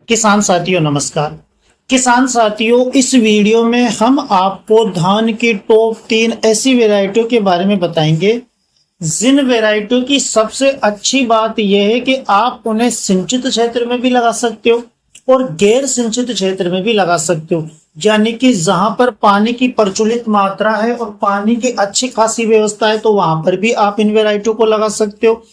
किसान साथियों नमस्कार। किसान साथियों, इस वीडियो में हम आपको धान की टॉप 3 ऐसी वैरायटियों के बारे में बताएंगे जिन वैरायटियों की सबसे अच्छी बात यह है कि आप उन्हें सिंचित क्षेत्र में भी लगा सकते हो और गैर सिंचित क्षेत्र में भी लगा सकते हो। यानी कि जहां पर पानी की प्रचुलित मात्रा है और पानी की अच्छी खासी व्यवस्था है तो वहां पर भी आप इन वैरायटियों को लगा सकते हो।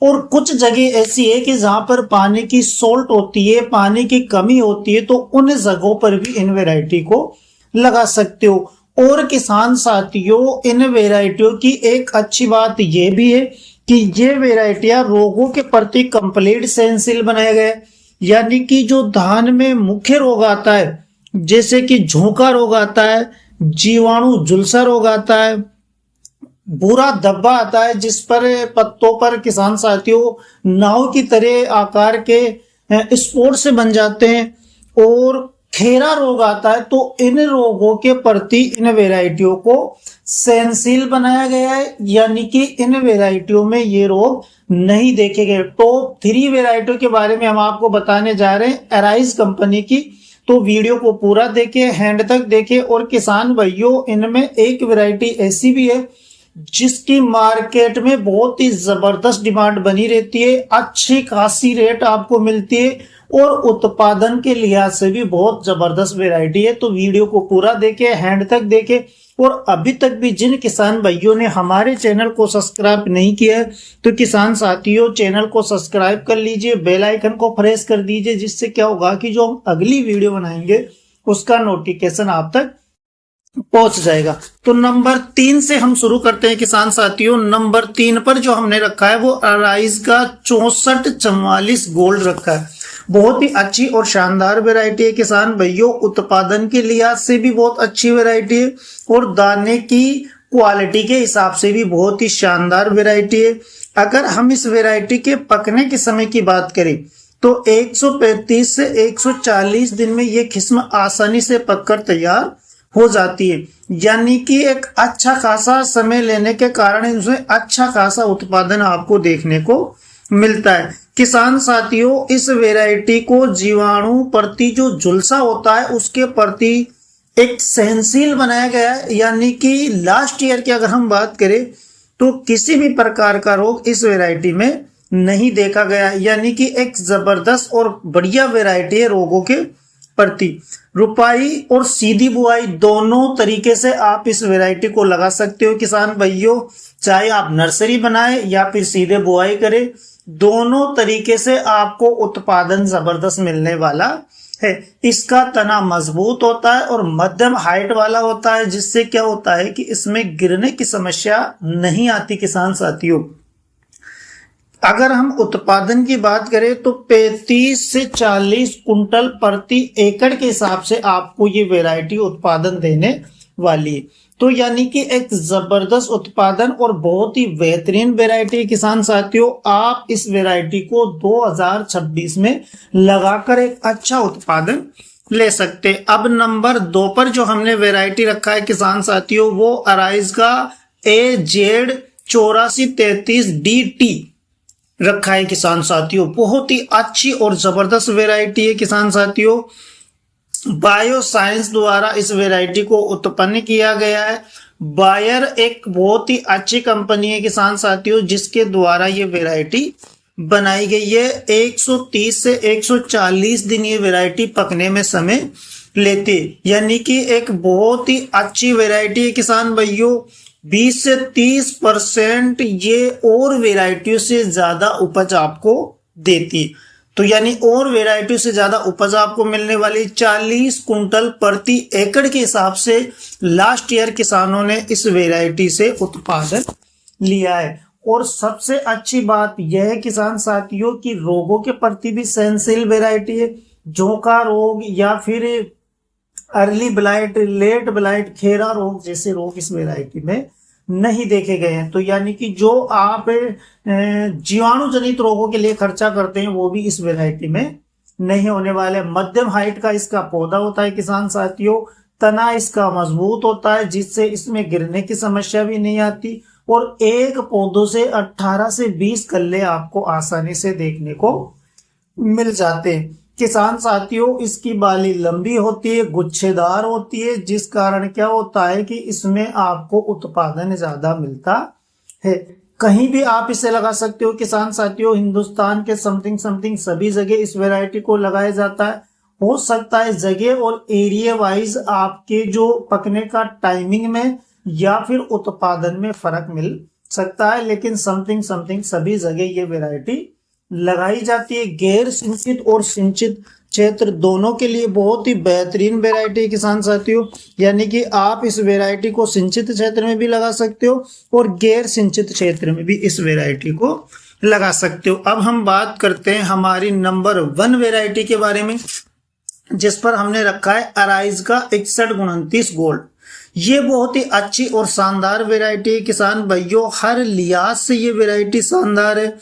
और कुछ जगह ऐसी है कि जहां पर पानी की सोल्ट होती है, पानी की कमी होती है, तो उन जगहों पर भी इन वैरायटी को लगा सकते हो। और किसान साथियों, इन वैरायटियों की एक अच्छी बात यह भी है कि ये वैरायटियां रोगों के प्रति कंप्लीट सेंसिटिव बनाया गया है। यानी कि जो धान में मुख्य रोग आता है, जैसे कि झोंका रोग आता है, जीवाणु झुलसा रोग आता है, भूरा धब्बा आता है जिस पर पत्तों पर किसान साथियों नाव की तरह आकार के स्पोर से बन जाते हैं, और खेरा रोग आता है। तो इन रोगों के प्रति इन वैरायटियों को सहनशील बनाया गया है, यानी कि इन वैरायटियों में ये रोग नहीं देखे गए। टॉप 3 वैरायटियों के बारे में हम आपको बताने जा रहे हैं अराइज कंपनी की। तो वीडियो को पूरा देखें, एंड तक देखें। और किसान भाइयों, इनमें एक वैरायटी ऐसी भी है जिसकी मार्केट में बहुत ही जबरदस्त डिमांड बनी रहती है, अच्छी खासी रेट आपको मिलती है और उत्पादन के लिहाज से भी बहुत जबरदस्त वैरायटी है। तो वीडियो को पूरा देखें, एंड तक देखें। और अभी तक भी जिन किसान भाइयों ने हमारे चैनल को सब्सक्राइब नहीं किया है तो किसान साथियों चैनल को सब्सक्राइब कर लीजिए, बेल आइकन को प्रेस कर दीजिए, जिससे क्या होगा कि जो हम अगली वीडियो बनाएंगे उसका नोटिफिकेशन आप तक पहुंच जाएगा। तो नंबर 3 से हम शुरू करते हैं किसान साथियों। नंबर 3 पर जो हमने रखा है वो अराइज का 6444 गोल्ड रखा है। बहुत ही अच्छी और शानदार वैरायटी है किसान भाइयों, उत्पादन के लिहाज से भी बहुत अच्छी वैरायटी है और दाने की क्वालिटी के हिसाब से भी बहुत ही शानदार वैरायटी है। अगर हम इस वैरायटी के पकने के समय की बात करें तो 135 से 140 दिन में ये किस्म आसानी से पककर तैयार हो जाती है। यानी कि एक अच्छा खासा समय लेने के कारण इसमें अच्छा खासा उत्पादन आपको देखने को मिलता है। किसान साथियों, इस वैरायटी को जीवाणु प्रति जो झुलसा होता है उसके प्रति एक सहनशील बनाया गया है। यानी कि लास्ट ईयर की अगर हम बात करें तो किसी भी प्रकार का रोग इस वैरायटी में नहीं देखा गया। यानी कि एक जबरदस्त और बढ़िया वैरायटी है रोगों के प्रति। रुपाई और सीधी बुआई दोनों तरीके से आप इस वैरायटी को लगा सकते हो किसान भाइयों, चाहे आप नर्सरी बनाए या फिर सीधे बुआई करें, दोनों तरीके से आपको उत्पादन जबरदस्त मिलने वाला है। इसका तना मजबूत होता है और मध्यम हाइट वाला होता है, जिससे क्या होता है कि इसमें गिरने की समस्या नहीं आती किसान साथियों। अगर हम उत्पादन की बात करें तो 35 से 40 कुंटल प्रति एकड़ के हिसाब से आपको ये वैरायटी उत्पादन देने वाली है। तो यानी कि एक जबरदस्त उत्पादन और बहुत ही बेहतरीन वैरायटी किसान साथियों, आप इस वैरायटी को 2026 में लगाकर एक अच्छा उत्पादन ले सकते। अब नंबर 2 पर जो हमने वैरायटी रखा है किसान साथियों वो अराइज का AZ 8433 DT रखा है किसान साथियों। बहुत ही अच्छी और जबरदस्त वैरायटी है किसान साथियों। बायो साइंस द्वारा इस वैरायटी को उत्पन्न किया गया है। बायर एक बहुत ही अच्छी कंपनी है किसान साथियों, जिसके द्वारा ये वैरायटी बनाई गई है। 130 से 140 दिन ये वैरायटी पकने में समय लेती है। यानी कि एक बहुत ही अच्छी वैरायटी है किसान भाइयों। 20 से 30% ये और वैरायटियों से ज्यादा उपज आपको देती। तो यानी और वैरायटियों से ज्यादा उपज आपको मिलने वाली 40 कुंटल प्रति एकड़ के हिसाब से लास्ट ईयर किसानों ने इस वैरायटी से उत्पादन लिया है। और सबसे अच्छी बात यह है किसान साथियों की रोगों के प्रति भी सहनशील वैरायटी है। झोंका रोग या फिर अर्ली ब्लाइट, लेट ब्लाइट, खेरा रोग जैसे रोग इस वैरायटी में नहीं देखे गए हैं। तो यानी कि जो आप जीवाणु जनित रोगों के लिए खर्चा करते हैं वो भी इस वैरायटी में नहीं होने वाले। मध्यम हाइट का इसका पौधा होता है किसान साथियों। तना इसका मजबूत होता है, जिससे इसमें गिरने की समस्या भी नहीं आती। और एक पौधों से 18 से 20 कल्ले आपको आसानी से देखने को मिल जाते हैं। किसान साथियों, इसकी बाली लंबी होती है, गुच्छेदार होती है, जिस कारण क्या होता है कि इसमें आपको उत्पादन ज्यादा मिलता है। कहीं भी आप इसे लगा सकते हो किसान साथियों। हिंदुस्तान के समथिंग सभी जगह इस वैरायटी को लगाया जाता है। हो सकता है जगह और एरिया वाइज आपके जो पकने का टाइमिंग में या फिर उत्पादन में फर्क मिल सकता है, लेकिन समथिंग सभी जगह ये वैरायटी लगाई जाती है। गैर सिंचित और सिंचित क्षेत्र दोनों के लिए बहुत ही बेहतरीन वैरायटी है किसान साथियों। यानी कि आप इस वैरायटी को सिंचित क्षेत्र में भी लगा सकते हो और गैर सिंचित क्षेत्र में भी इस वैरायटी को लगा सकते हो। अब हम बात करते हैं हमारी नंबर 1 वैरायटी के बारे में, जिस पर हमने रखा है अराइज का 6129 गोल्ड। ये बहुत ही अच्छी और शानदार वैरायटी है किसान भाइयों, हर लिहाज से ये वैरायटी शानदार है।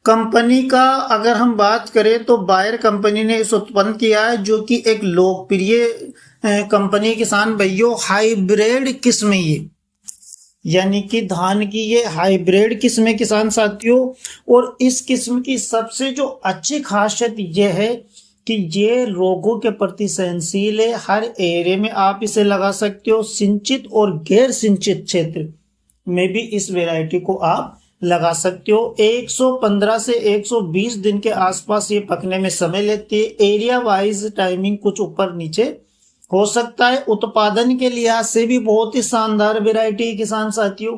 कंपनी का अगर हम बात करें तो बायर कंपनी ने इसे उत्पन्न किया है, जो कि एक लोकप्रिय कंपनी किसान भाइयों। हाइब्रिड किस्म ये, यानी कि धान की ये हाइब्रिड किस्म है किसान साथियों। और इस किस्म की सबसे जो अच्छी खासियत यह है कि ये रोगों के प्रति सहनशील है। हर एरिया में आप इसे लगा सकते हो। सिंचित और गैर सिंचित क्षेत्र में भी इस वैरायटी को आप लगा सकते हो। 115 से 120 दिन के आसपास ये पकने में समय लेती है। एरिया वाइज टाइमिंग कुछ ऊपर नीचे हो सकता है। उत्पादन के लिहाज से भी बहुत ही शानदार वैरायटी है किसान साथियों,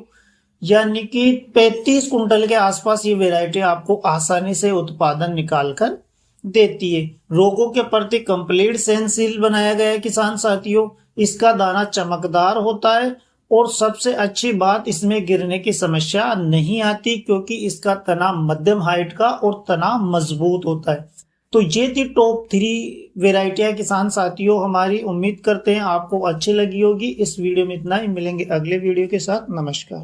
यानी कि 35 कुंटल के आसपास ये वैरायटी आपको आसानी से उत्पादन निकाल कर देती है। रोगों के प्रति कंप्लीट सहनशील बनाया गया है किसान साथियों। इसका दाना चमकदार होता है और सबसे अच्छी बात, इसमें गिरने की समस्या नहीं आती, क्योंकि इसका तना मध्यम हाइट का और तना मजबूत होता है। तो ये थी टॉप 3 वेराइटियां किसान साथियों हमारी। उम्मीद करते हैं आपको अच्छी लगी होगी। इस वीडियो में इतना ही, मिलेंगे अगले वीडियो के साथ। नमस्कार।